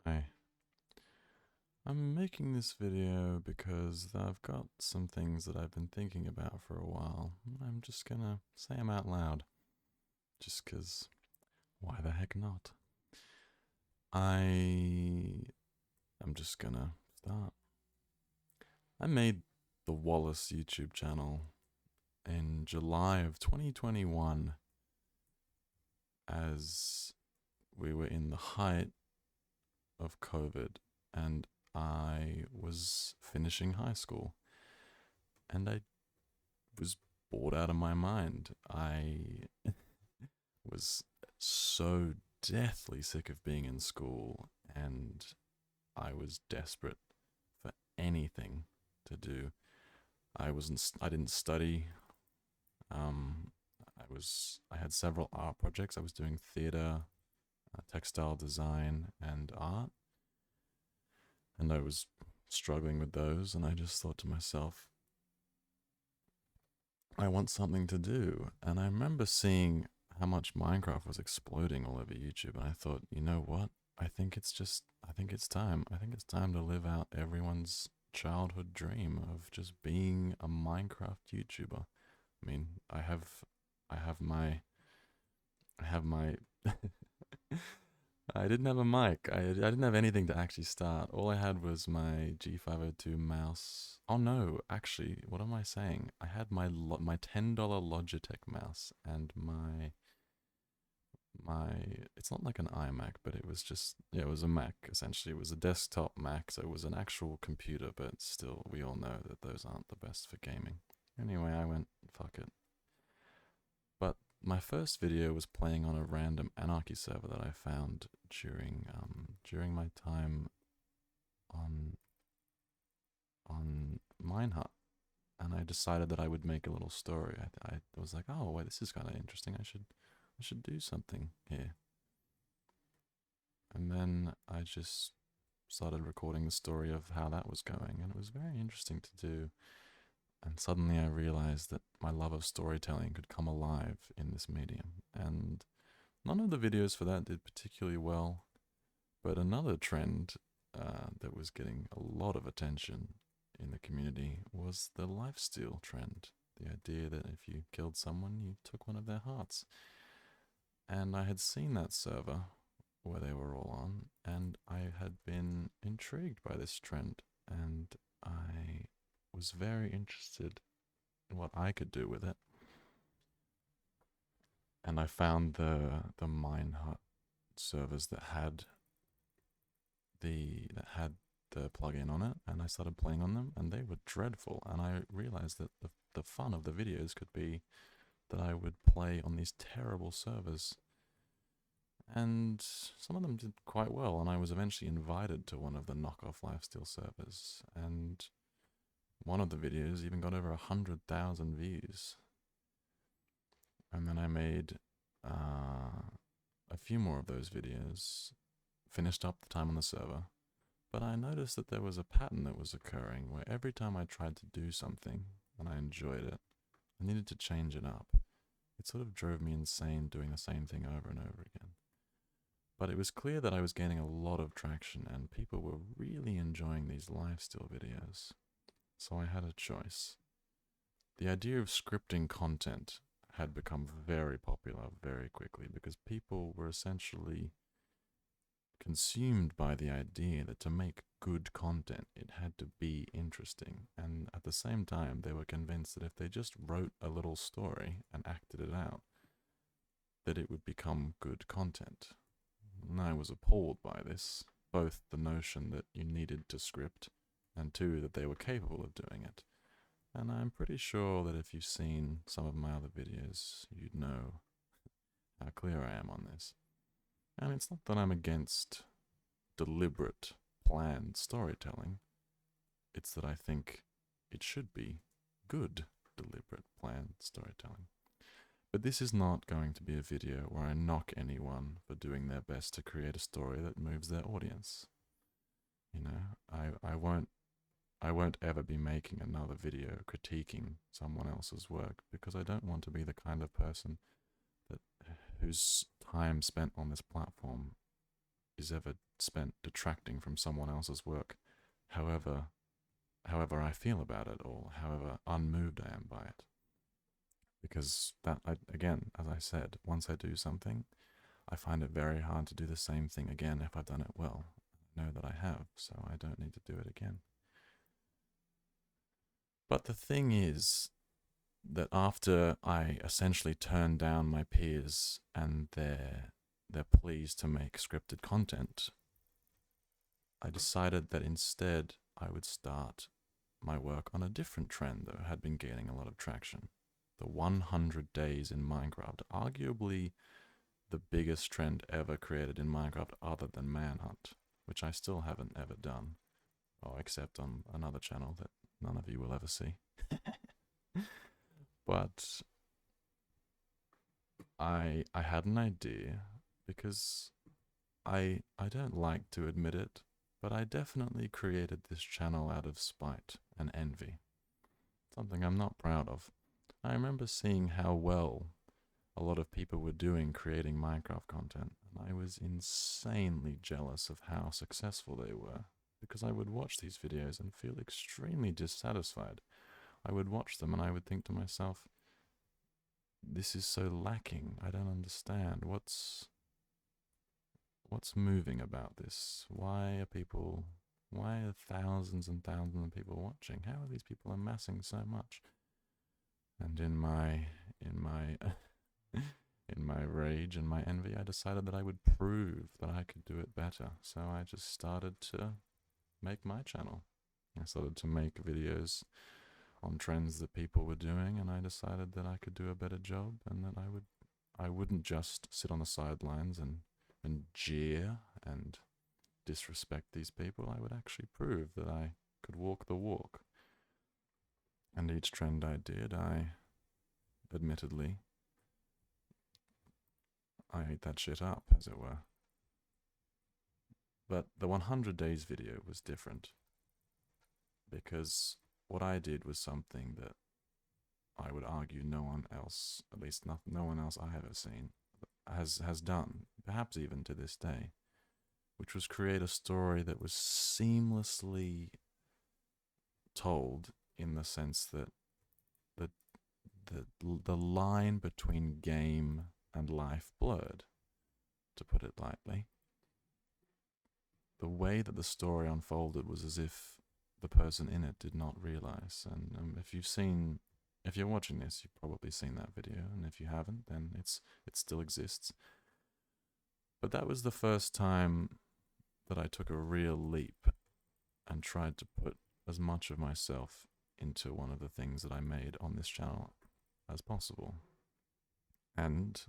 Hi, I'm making this video because I've got some things that I've been thinking about for a while. I'm just gonna say them out loud, just 'cause why the heck not? I am just gonna start. I made the Wallace YouTube channel in July of 2021 as we were in the height of COVID and I was finishing high school and I was bored out of my mind. I was so deathly sick of being in school, and I was desperate for anything to do. I didn't study. Um, I had several art projects. I was doing theater, textile design, and art, and I was struggling with those. And I just thought to myself, I want something to do. And I remember seeing how much Minecraft was exploding all over YouTube. And I thought, you know what? I think it's time. I think it's time to live out everyone's childhood dream of just being a Minecraft YouTuber. I mean, I have my, I have my I didn't have a mic. I didn't have anything to actually start. All I had was my G502 mouse. Oh no, actually, what am I saying? I had my $10 Logitech mouse and my it's not like an iMac, but it was just yeah, it was a Mac essentially. It was a desktop Mac, so it was an actual computer, but still we all know that those aren't the best for gaming. Anyway, I went fuck it. But my first video was playing on a random Anarchy server that I found during my time on on Minehut, and I decided that I would make a little story. I was like, oh wait, this is kind of interesting. I should do something here. And then I just started recording the story of how that was going, and it was very interesting to do. And suddenly I realized that my love of storytelling could come alive in this medium, and none of the videos for that did particularly well, but another trend that was getting a lot of attention in the community was the lifesteal trend. The idea that if you killed someone, you took one of their hearts. And I had seen that server where they were all on, and I had been intrigued by this trend, and I was very interested in what I could do with it. And I found the Minehut servers that had the plugin on it, and I started playing on them, and they were dreadful. And I realized that the fun of the videos could be that I would play on these terrible servers, and some of them did quite well. And I was eventually invited to one of the knockoff lifesteal servers, and one of the videos even got over 100,000 views. And then I made a few more of those videos, finished up the time on the server. But I noticed that there was a pattern that was occurring where every time I tried to do something and I enjoyed it, I needed to change it up. It sort of drove me insane doing the same thing over and over again. But it was clear that I was gaining a lot of traction and people were really enjoying these lifesteal videos. So I had a choice. The idea of scripting content had become very popular very quickly because people were essentially consumed by the idea that to make good content, it had to be interesting. And at the same time, they were convinced that if they just wrote a little story and acted it out, that it would become good content. And I was appalled by this, both the notion that you needed to script, and two, that they were capable of doing it. And I'm pretty sure that if you've seen some of my other videos, you'd know how clear I am on this. And it's not that I'm against deliberate, planned storytelling. It's that I think it should be good, deliberate, planned storytelling. But this is not going to be a video where I knock anyone for doing their best to create a story that moves their audience. You know, I won't ever be making another video critiquing someone else's work because I don't want to be the kind of person that whose time spent on this platform is ever spent detracting from someone else's work, however however I feel about it, or however unmoved I am by it. Because again, as I said, once I do something, I find it very hard to do the same thing again if I've done it well. I know that I have, so I don't need to do it again. But the thing is that after I essentially turned down my peers and their pleas to make scripted content, I decided that instead I would start my work on a different trend that had been gaining a lot of traction. The 100 days in Minecraft, arguably the biggest trend ever created in Minecraft other than Manhunt, which I still haven't ever done, except on another channel that none of you will ever see. But I had an idea, because I don't like to admit it, but I definitely created this channel out of spite and envy. Something I'm not proud of. I remember seeing how well a lot of people were doing creating Minecraft content, and I was insanely jealous of how successful they were, because I would watch these videos and feel extremely dissatisfied. I would watch them and I would think to myself, this is so lacking. I don't understand. What's moving about this? Why are thousands and thousands of people watching? How are these people amassing so much? And in my in my rage and my envy, I decided that I would prove that I could do it better. So I just started to make my channel. I started to make videos on trends that people were doing, and I decided that I could do a better job, and that I wouldn't just sit on the sidelines and jeer and disrespect these people. I would actually prove that I could walk the walk. And each trend I did, admittedly, I ate that shit up, as it were. But the 100 days video was different, because what I did was something that I would argue no one else, at least no one else I have ever seen, has done, perhaps even to this day, which was create a story that was seamlessly told, in the sense that the line between game and life blurred, to put it lightly. The way that the story unfolded was as if the person in it did not realize. And if you're watching this, you've probably seen that video, and if you haven't, then it still exists. But that was the first time that I took a real leap and tried to put as much of myself into one of the things that I made on this channel as possible. And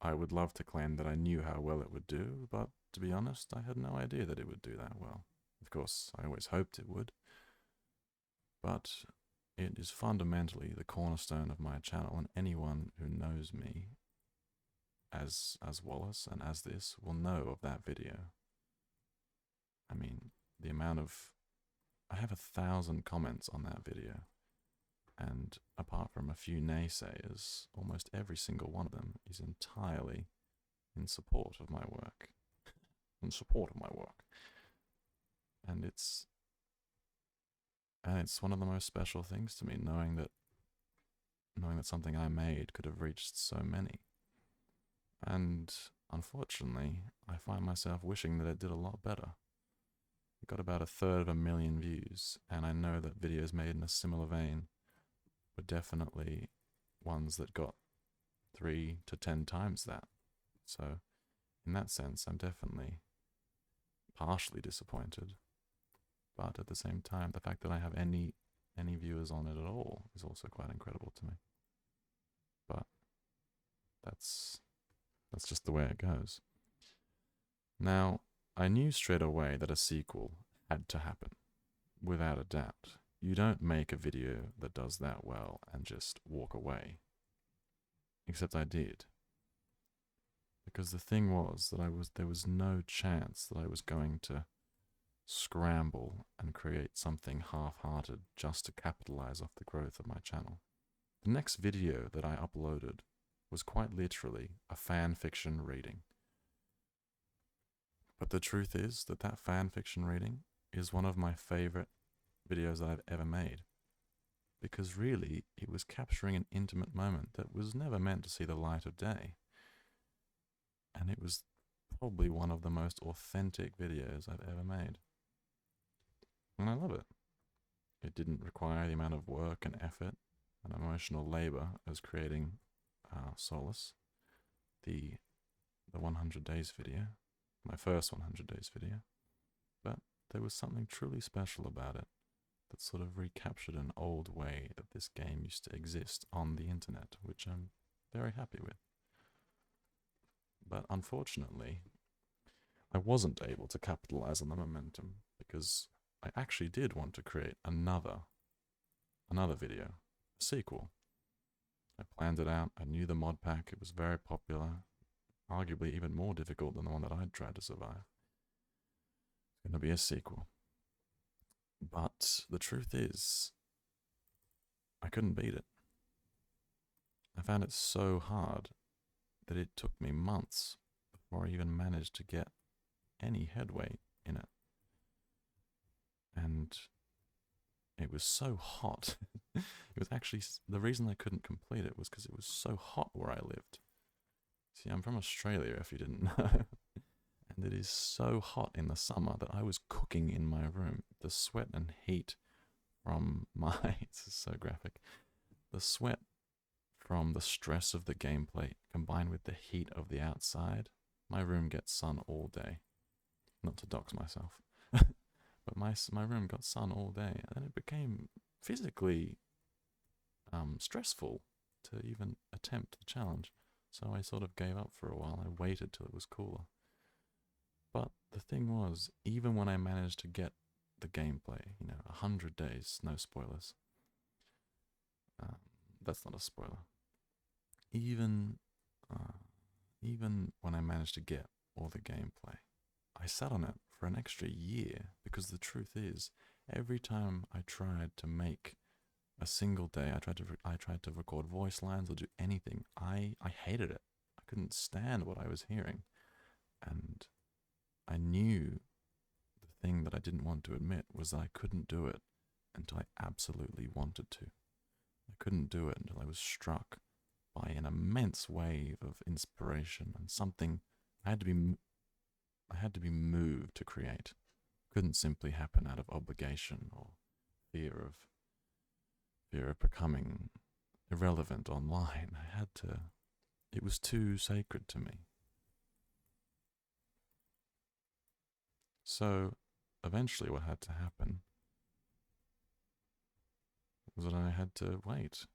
I would love to claim that I knew how well it would do, but to be honest, I had no idea that it would do that well. Of course, I always hoped it would, but it is fundamentally the cornerstone of my channel, and anyone who knows me as Wallace and as this will know of that video. I mean, the amount of... I have 1,000 comments on that video, and apart from a few naysayers, almost every single one of them is entirely in support of my work. In support of my work. And it's one of the most special things to me, knowing that something I made could have reached so many. And unfortunately, I find myself wishing that it did a lot better. It got about 1/3 views, and I know that videos made in a similar vein were definitely ones that got 3 to 10 times that. So, in that sense, I'm definitely partially disappointed. But at the same time, the fact that I have any viewers on it at all is also quite incredible to me. But that's just the way it goes. Now, I knew straight away that a sequel had to happen, without a doubt. You don't make a video that does that well and just walk away. Except I did. Because the thing was that there was no chance that I was going to scramble and create something half-hearted just to capitalize off the growth of my channel. The next video that I uploaded was quite literally a fan fiction reading. But the truth is that that fan fiction reading is one of my favorite videos that I've ever made. Because really, it was capturing an intimate moment that was never meant to see the light of day. And it was probably one of the most authentic videos I've ever made. And I love it. It didn't require the amount of work and effort and emotional labor as creating Solace, the 100 days video, my first 100 days video. But there was something truly special about it that sort of recaptured an old way that this game used to exist on the internet, which I'm very happy with. But unfortunately, I wasn't able to capitalize on the momentum because I actually did want to create another video, a sequel. I planned it out, I knew the mod pack, it was very popular, arguably even more difficult than the one that I'd tried to survive. It's going to be a sequel. But the truth is, I couldn't beat it. I found it so hard that it took me months before I even managed to get any headway in it. And it was so hot. It was actually, the reason I couldn't complete it was because it was so hot where I lived. See, I'm from Australia, if you didn't know. And it is so hot in the summer that I was cooking in my room. The sweat and heat from my, this is so graphic, the sweat from the stress of the gameplay combined with the heat of the outside. My room gets sun all day. Not to dox myself. But my room got sun all day, and it became physically stressful to even attempt the challenge. So I sort of gave up for a while. I waited till it was cooler. But the thing was, even when I managed to get the gameplay, 100 days, no spoilers. That's not a spoiler. Even when I managed to get all the gameplay, I sat on it for an extra year because the truth is, every time I tried to make a single day, I tried to record voice lines or do anything, I hated it. I couldn't stand what I was hearing. And I knew the thing that I didn't want to admit was that I couldn't do it until I absolutely wanted to. I couldn't do it until I was struck by an immense wave of inspiration and something I had to be moved to create. It couldn't simply happen out of obligation or fear of becoming irrelevant online. It was too sacred to me. So eventually what had to happen was that I had to wait.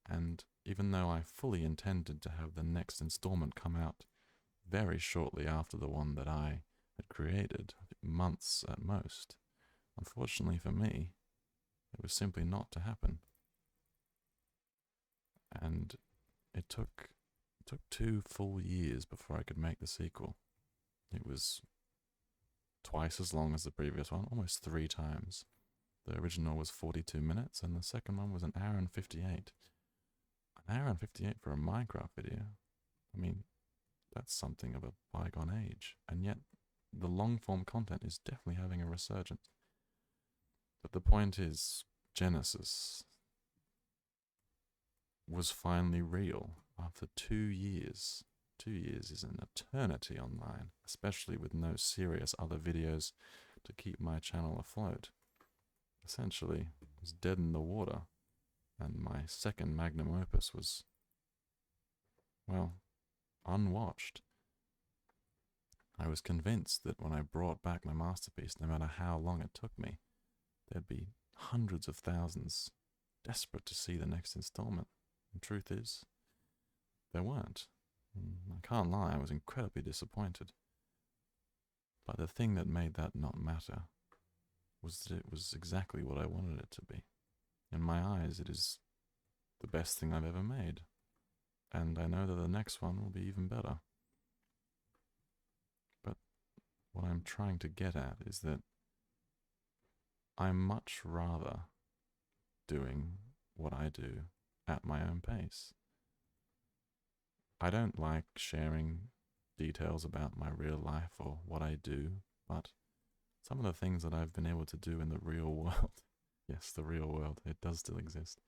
And even though I fully intended to have the next installment come out very shortly after the one that I had created, months at most, unfortunately for me, it was simply not to happen. And it took 2 full years before I could make the sequel. It was twice as long as the previous one, almost 3 times. The original was 42 minutes, and the second one was 1 hour and 58. 1 hour and 58 for a Minecraft video. I mean, that's something of a bygone age. And yet, the long-form content is definitely having a resurgence. But the point is, Genesis was finally real after 2 years. 2 years is an eternity online, especially with no serious other videos to keep my channel afloat. Essentially, it was dead in the water, and my second magnum opus was, well, unwatched. I was convinced that when I brought back my masterpiece, no matter how long it took me, there'd be hundreds of thousands desperate to see the next installment. The truth is, there weren't. I can't lie, I was incredibly disappointed. But the thing that made that not matter was that it was exactly what I wanted it to be. In my eyes, it is the best thing I've ever made. And I know that the next one will be even better. But what I'm trying to get at is that I'm much rather doing what I do at my own pace. I don't like sharing details about my real life or what I do, but some of the things that I've been able to do in the real world, yes, the real world, it does still exist.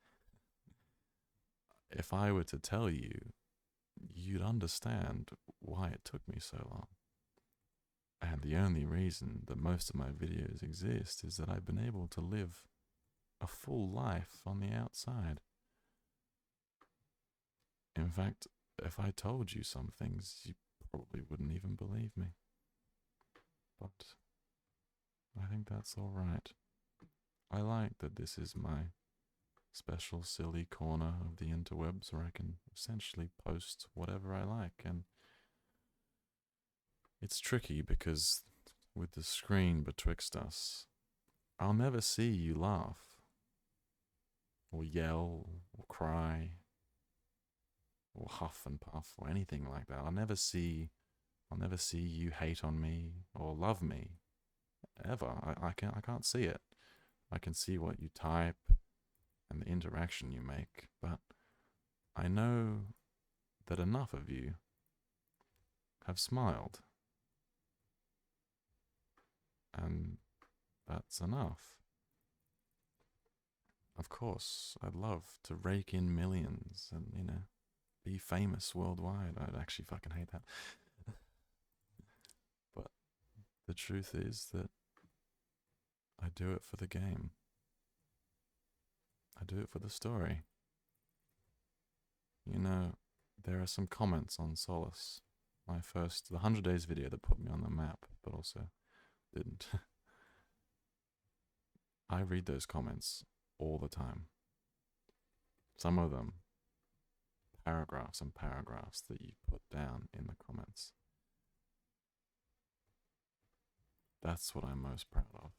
If I were to tell you, you'd understand why it took me so long. And the only reason that most of my videos exist is that I've been able to live a full life on the outside. In fact, if I told you some things, you probably wouldn't even believe me. But I think that's alright. I like that this is my special silly corner of the interwebs where I can essentially post whatever I like, and it's tricky because with the screen betwixt us, I'll never see you laugh or yell or cry or huff and puff or anything like that. I'll never see you hate on me or love me ever. I can't see it. I can see what you type and the interaction you make, but I know that enough of you have smiled, and that's enough. Of course, I'd love to rake in millions and, be famous worldwide. I'd actually fucking hate that. But the truth is that I do it for the game. I do it for the story. There are some comments on Solace, the 100 Days video that put me on the map, but also didn't. I read those comments all the time. Some of them, paragraphs and paragraphs that you put down in the comments. That's what I'm most proud of.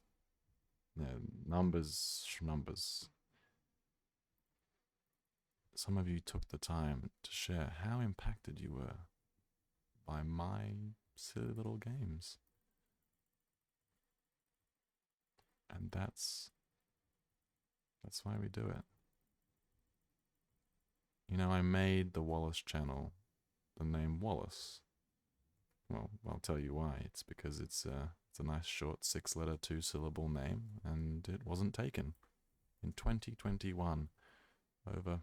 Numbers. Some of you took the time to share how impacted you were by my silly little games. And that's why we do it. I made the Wallace channel the name Wallace. Well, I'll tell you why. It's because it's a nice short 6-letter 2-syllable name, and it wasn't taken. In 2021, over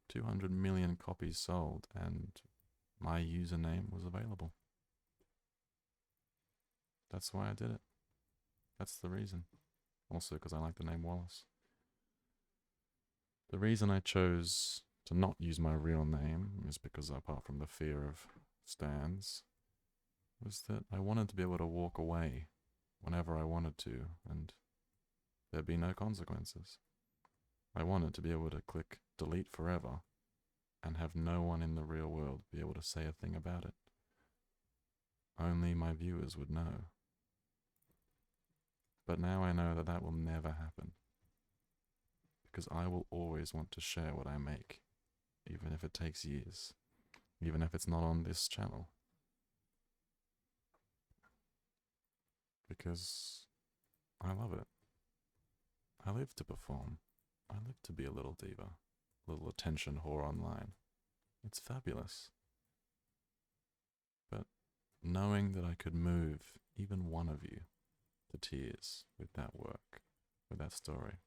200 million copies sold, and my username was available. That's why I did it. That's the reason. Also because I like the name Wallace. The reason I chose to not use my real name is because, apart from the fear of stands, was that I wanted to be able to walk away whenever I wanted to, and there'd be no consequences. I wanted to be able to click delete forever and have no one in the real world be able to say a thing about it. Only my viewers would know. But now I know that that will never happen, because I will always want to share what I make, even if it takes years, even if it's not on this channel. Because I love it. I live to perform. I live to be a little diva, a little attention whore online. It's fabulous. But knowing that I could move even one of you to tears with that work, with that story,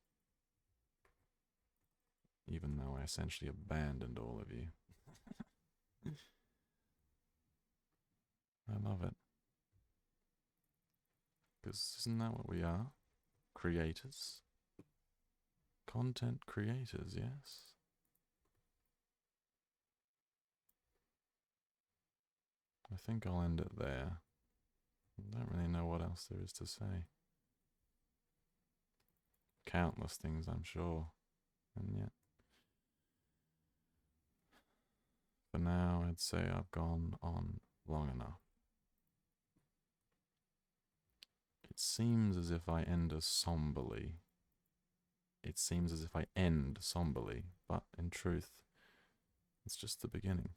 even though I essentially abandoned all of you. I love it. Because isn't that what we are? Creators. Content creators, yes? I think I'll end it there. I don't really know what else there is to say. Countless things, I'm sure. And yet, for now, I'd say I've gone on long enough. It seems as if I end somberly. But in truth, it's just the beginning.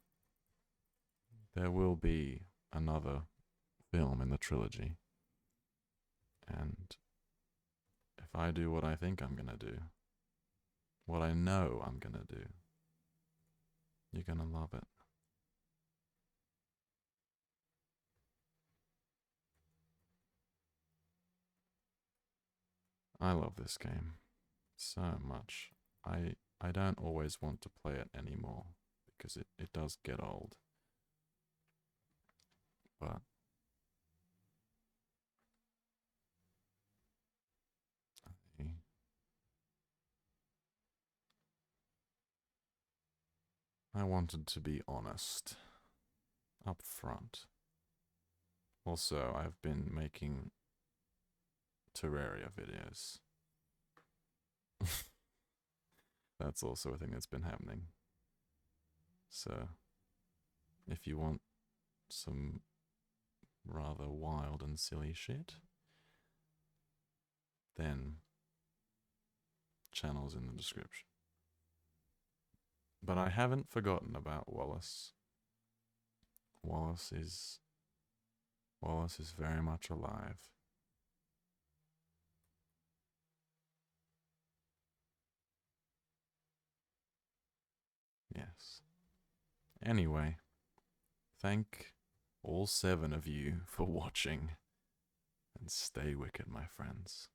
There will be another film in the trilogy. And if I do what I think I'm gonna do, what I know I'm gonna do, you're gonna love it. I love this game so much. I don't always want to play it anymore because it does get old. But I wanted to be honest up front. Also, I've been making terraria videos. That's also a thing that's been happening. So, if you want some rather wild and silly shit, then channel's in the description. But I haven't forgotten about Wallace. Wallace is very much alive. Yes. Anyway, thank all 7 of you for watching, and stay wicked, my friends.